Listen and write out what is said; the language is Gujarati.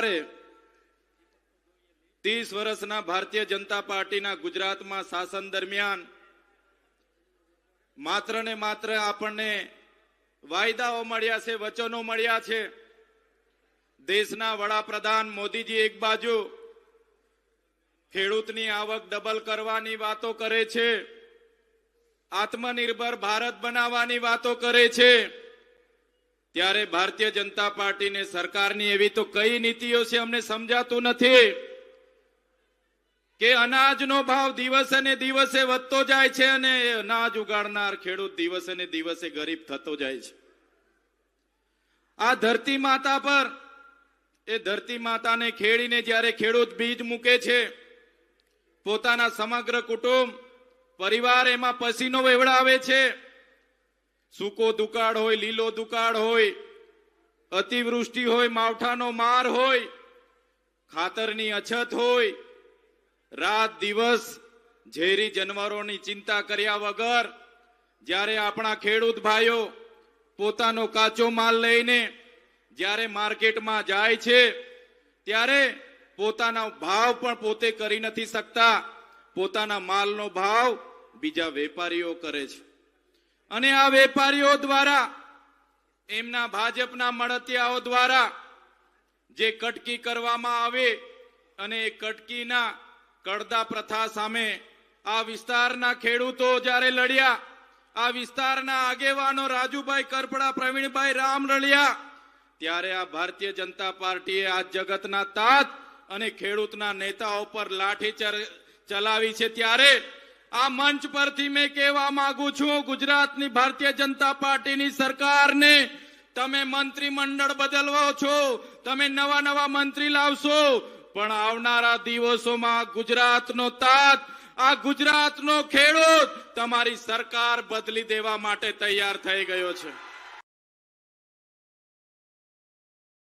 સરકારે 30 વર્ષના ભારતીય જનતા પાર્ટીના ગુજરાતમાં શાસન દરમિયાન માત્ર ને માત્ર આપણને વાયદાઓ મળ્યા છે, વચનો મળ્યા છે। દેશના વડાપ્રધાન મોદીજી એક બાજુ ખેડૂતની આવક ડબલ કરવાની વાતો કરે છે, આત્મનિર્ભર ભારત બનાવવાની વાતો કરે છે, ત્યારે ભારતીય જનતા પાર્ટીને સરકારની એવી તો કઈ નીતિઓ છે અમને સમજાતું નથી કે અનાજનો ભાવ દિવસે ને દિવસે વધતો જાય છે અને અનાજ ઉગાડનાર ખેડૂત દિવસે ને દિવસે ગરીબ થતો જાય છે। આ ધરતી માતા પર એ ધરતી માતાને ખેડીને જ્યારે ખેડૂત બીજ મૂકે છે, પોતાના સમગ્ર કુટુંબ પરિવાર એમાં પસીનો વેવડાવે છે। સૂકો દુકાળ હોય, લીલો દુકાળ હોય, અતિવૃષ્ટિ હોય, માવઠાનો માર હોય, ખાતરની અછત હોય, રાત દિવસ ઝેરી જાનવરોની ચિંતા કર્યા વગર જ્યારે આપણા ખેડૂત ભાઈઓ પોતાનો કાચો માલ લઈને જ્યારે માર્કેટમાં જાય છે, ત્યારે પોતાનો ભાવ પણ પોતે કરી નથી શકતા, પોતાના માલનો ભાવ બીજા વેપારીઓ કરે છે અને આ વેપારીઓ દ્વારા, એમના ભાજપના મળતિયાઓ દ્વારા જે કટકી કરવામાં આવે અને એ કટકીના કડદા પ્રથા સામે આ વિસ્તારના ખેડૂતો જ્યારે લડ્યા, આ વિસ્તારના આગેવાનો રાજુભાઈ કરપડા, પ્રવીણભાઈ રામ રળિયા, ત્યારે આ ભારતીય જનતા પાર્ટીએ આ જગતના તાત અને ખેડૂતના નેતાઓ પર લાઠી ચલાવી છે। ત્યારે આ મંચ પરથી મેં કહેવા માંગુ છું, ગુજરાતની ભારતીય જનતા પાર્ટીની સરકારને તમે મંત્રીમંડળ બદલવો છો, તમે નવા નવા મંત્રી લાવશો, પણ આવનારા દિવસોમાં ગુજરાતનો તાત, આ ગુજરાતનો ખેડૂત તમારી સરકાર બદલી દેવા માટે તૈયાર થઈ ગયો છે।